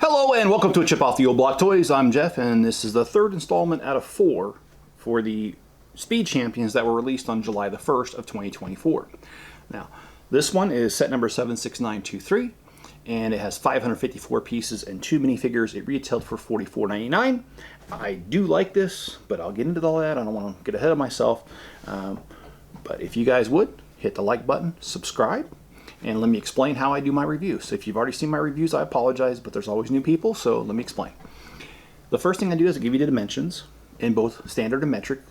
Hello and welcome to a Chip Off the Old Block Toys. I'm Jeff and this is the third installment out of 4 for the Speed Champions that were released on July the 1st of 2024. Now, this one is set number 76923 and it has 554 pieces and 2 minifigures. It retailed for $44.99. I do like this, but I'll get into all that. I don't want to get ahead of myself. But if you guys would, hit the like button, subscribe, and let me explain how I do my reviews. So if you've already seen my reviews, I apologize, but there's always new people, so let me explain. The first thing I do is I give you the dimensions in both standard and metric.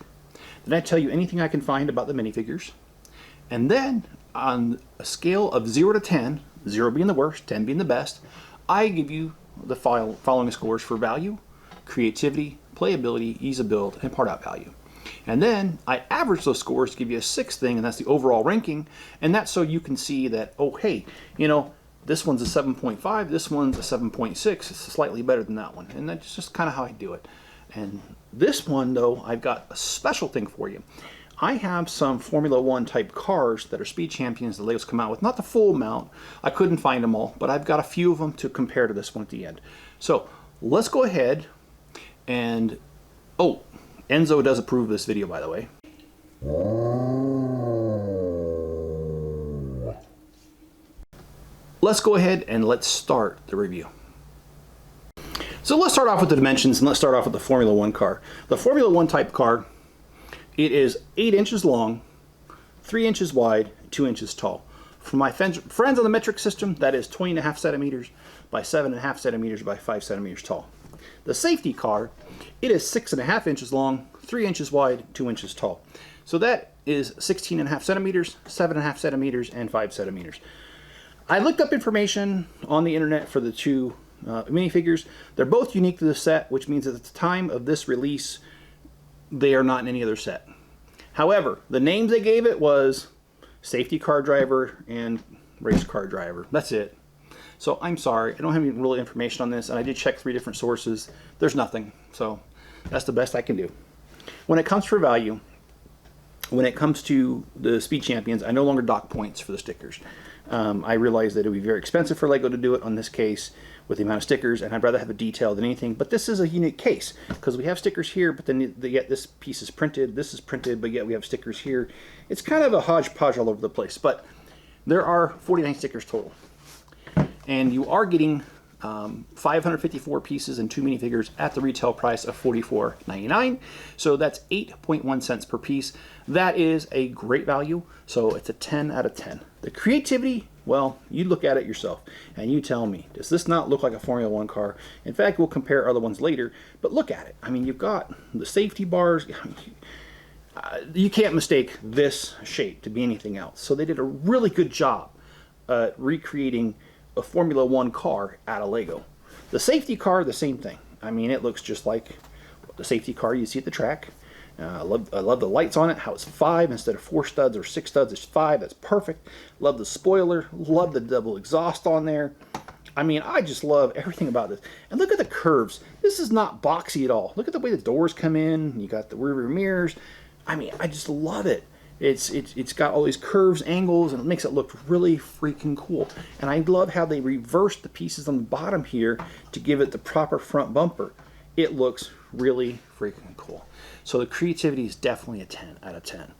Then I tell you anything I can find about the minifigures. And then on a scale of 0 to 10, 0 being the worst, 10 being the best, I give you the following scores for value, creativity, playability, ease of build, and part out value. And then I average those scores to give you a sixth thing, and that's the overall ranking. And that's so you can see that, oh, hey, you know, this one's a 7.5, this one's a 7.6. It's slightly better than that one. And that's just kind of how I do it. And this one, though, I've got a special thing for you. I have some Formula One type cars that are Speed Champions that Lego's come out with. Not the full amount. I couldn't find them all, but I've got a few of them to compare to this one at the end. So let's go ahead and, oh, Enzo does approve of this video, by the way. Let's go ahead and let's start the review. So let's start off with the dimensions and let's start off with the Formula One car. The Formula One type car, it is 8 inches long, 3 inches wide, 2 inches tall. For my friends on the metric system, that is 20.5 centimeters by 7.5 centimeters by 5 centimeters tall. The safety car, it is 6.5 inches long, 3 inches wide, 2 inches tall. So that is 16.5 centimeters, 7.5 centimeters, and 5 centimeters. I looked up information on the internet for the two minifigures. They're both unique to the set, which means that at the time of this release, they are not in any other set. However, the names they gave it was safety car driver and race car driver. That's it. So I'm sorry, I don't have any real information on this, and I did check 3 different sources. There's nothing, so that's the best I can do. When it comes for value, when it comes to the Speed Champions, I no longer dock points for the stickers. I realized that it would be very expensive for Lego to do it on this case with the amount of stickers, and I'd rather have a detail than anything. But this is a unique case because we have stickers here, but then yet this piece is printed, this is printed, but yet we have stickers here. It's kind of a hodgepodge all over the place, but there are 49 stickers total. And you are getting 554 pieces and 2 minifigures at the retail price of $44.99. So that's 8.1 cents per piece. That is a great value. So it's a 10 out of 10. The creativity, well, you look at it yourself and you tell me, does this not look like a Formula One car? In fact, we'll compare other ones later, but look at it. I mean, you've got the safety bars. You can't mistake this shape to be anything else. So they did a really good job recreating a Formula One car out of Lego. The safety car, the same thing. I mean, it looks just like the safety car you see at the track. I love the lights on it, how it's 5 instead of 4 studs or 6 studs, it's 5. That's perfect. Love the spoiler. Love the double exhaust on there. I mean, I just love everything about this. And look at the curves. This is not boxy at all. Look at the way the doors come in. You got the rear mirrors. I mean, I just love it. It's got all these curves, angles, and it makes it look really freaking cool. And I love how they reversed the pieces on the bottom here to give it the proper front bumper. It looks really freaking cool. So the creativity is definitely a 10 out of 10.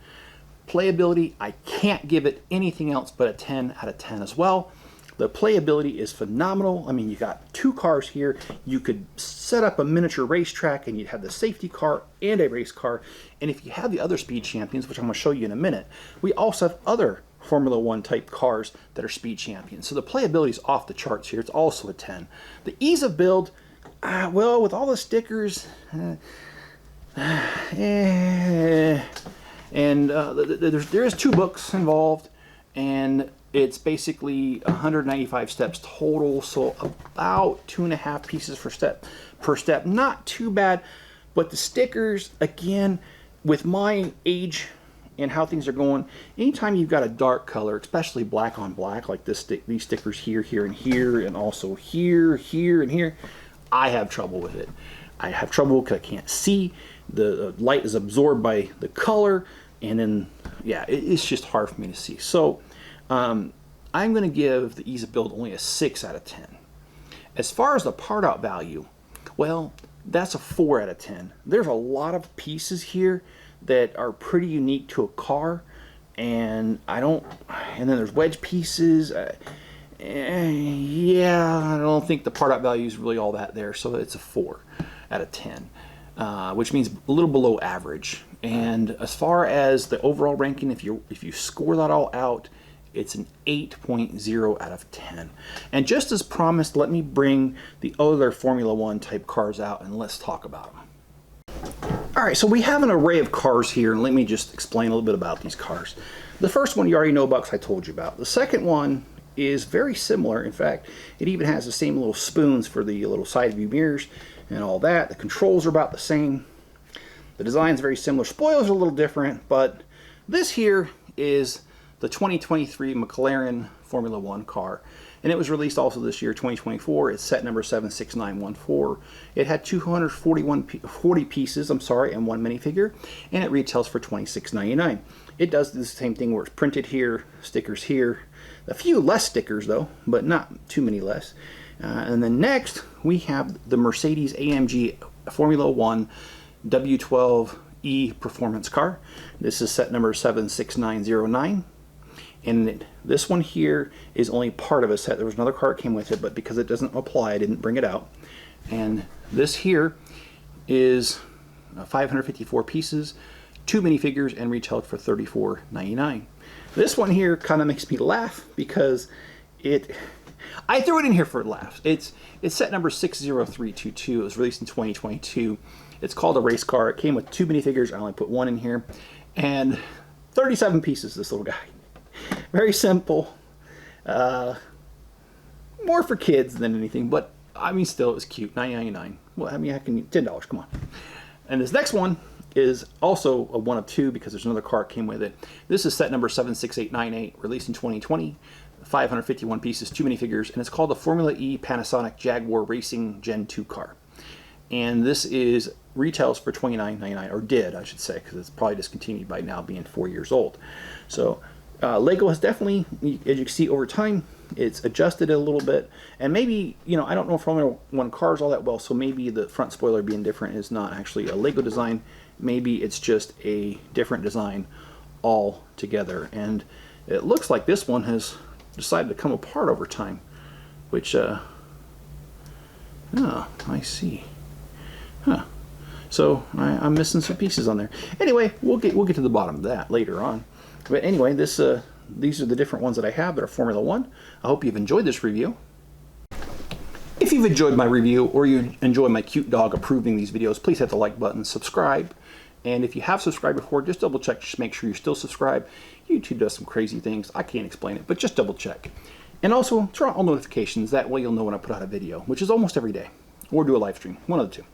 Playability, I can't give it anything else but a 10 out of 10 as well. The playability is phenomenal. I mean, you got 2 cars here. You could set up a miniature racetrack and you'd have the safety car and a race car. And if you have the other Speed Champions, which I'm going to show you in a minute, we also have other Formula One type cars that are Speed Champions. So the playability is off the charts here. It's also a 10. The ease of build, well, with all the stickers, and there is 2 books involved, and it's basically 195 steps total, so about 2.5 pieces per step. Not too bad, but the stickers, again, with my age and how things are going, anytime you've got a dark color, especially black on black, like these stickers here, here, and here, and also here, here, and here, I have trouble with it. I have trouble because I can't see. The light is absorbed by the color, and then, yeah, it's just hard for me to see. So I'm going to give the ease of build only a 6 out of 10. As far as the part out value, well, that's a 4 out of 10. There's a lot of pieces here that are pretty unique to a car, and then there's wedge pieces. Yeah, I don't think the part out value is really all that there, so it's a 4 out of 10, which means a little below average. And as far as the overall ranking, if you score that all out, it's an 8.0 out of 10. And just as promised, let me bring the other Formula One type cars out and let's talk about them. All right, so we have an array of cars here, and let me just explain a little bit about these cars. The first one you already know about because I told you about. The second one is very similar. In fact, it even has the same little spoons for the little side view mirrors and all that. The controls are about the same. The design is very similar. Spoilers are a little different, but this here is the 2023 McLaren Formula One car, and it was released also this year, 2024. It's set number 76914. It had 240 pieces, and one minifigure, and it retails for $26.99. It does the same thing where it's printed here, stickers here, a few less stickers though, but not too many less. And then next we have the Mercedes AMG Formula One W12E performance car. This is set number 76909. And this one here is only part of a set. There was another car that came with it, but because it doesn't apply, I didn't bring it out. And this here is 554 pieces, 2 minifigures, and retailed for $34.99. This one here kind of makes me laugh because I threw it in here for laughs. It's set number 60322. It was released in 2022. It's called a race car. It came with 2 minifigures. I only put 1 in here. And 37 pieces, this little guy. Very simple. More for kids than anything, but I mean, still, it was cute. $9.99. Well, I mean, I can $10. Come on. And this next one is also a 1 of 2 because there's another car that came with it. This is set number 76898, released in 2020. 551 pieces, 2 minifigures, and it's called the Formula E Panasonic Jaguar Racing Gen 2 car. And this is retails for $29.99, or did, I should say, because it's probably discontinued by now, being 4 years old. So Lego has definitely, as you can see over time, it's adjusted it a little bit, and maybe, I don't know Formula One cars all that well, so maybe the front spoiler being different is not actually a Lego design. Maybe it's just a different design altogether. And it looks like this one has decided to come apart over time, which I see. So I'm missing some pieces on there. Anyway, we'll get to the bottom of that later on. But anyway, these are the different ones that I have that are Formula One. I hope you've enjoyed this review. If you've enjoyed my review, or you enjoy my cute dog approving these videos, please hit the like button, subscribe. And if you have subscribed before, just double check, just make sure you're still subscribed. YouTube does some crazy things. I can't explain it, but just double check. And also turn on all notifications. That way you'll know when I put out a video, which is almost every day, or do a live stream, one of the two.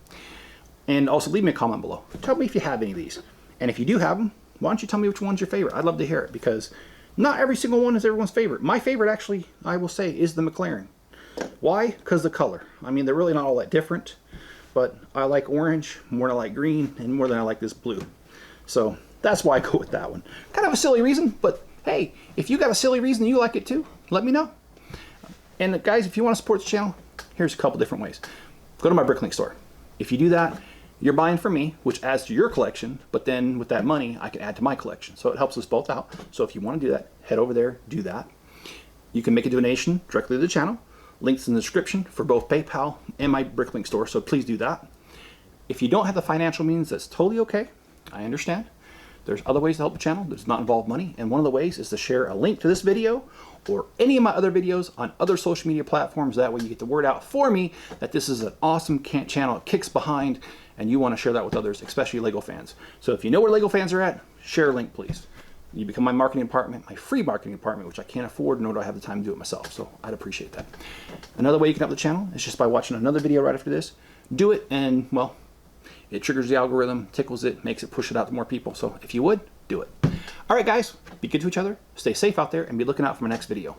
And also leave me a comment below. Tell me if you have any of these. And if you do have them, why don't you tell me which one's your favorite? I'd love to hear it, because not every single one is everyone's favorite. My favorite, actually, I will say, is the McLaren. Why? Because the color. I mean, they're really not all that different, but I like orange more than I like green, and more than I like this blue. So that's why I go with that one. Kind of a silly reason, but hey, if you got a silly reason you like it too, let me know. And guys, if you want to support the channel, here's a couple different ways. Go to my Bricklink store. If you do that, you're buying from me, which adds to your collection, but then with that money, I can add to my collection. So it helps us both out. So if you want to do that, head over there, do that. You can make a donation directly to the channel. Links in the description for both PayPal and my Bricklink store, so please do that. If you don't have the financial means, that's totally okay. I understand. There's other ways to help the channel that does not involve money, and one of the ways is to share a link to this video or any of my other videos on other social media platforms. That way you get the word out for me that this is an awesome channel. It kicks behind, and you want to share that with others, especially Lego fans. So if you know where Lego fans are at, share a link, please. You become my marketing department, my free marketing department, which I can't afford, nor do I have the time to do it myself. So I'd appreciate that. Another way you can help the channel is just by watching another video right after this. Do it, and well, it triggers the algorithm, tickles it, makes it push it out to more people. So if you would, do it. All right, guys, be good to each other, stay safe out there, and be looking out for my next video.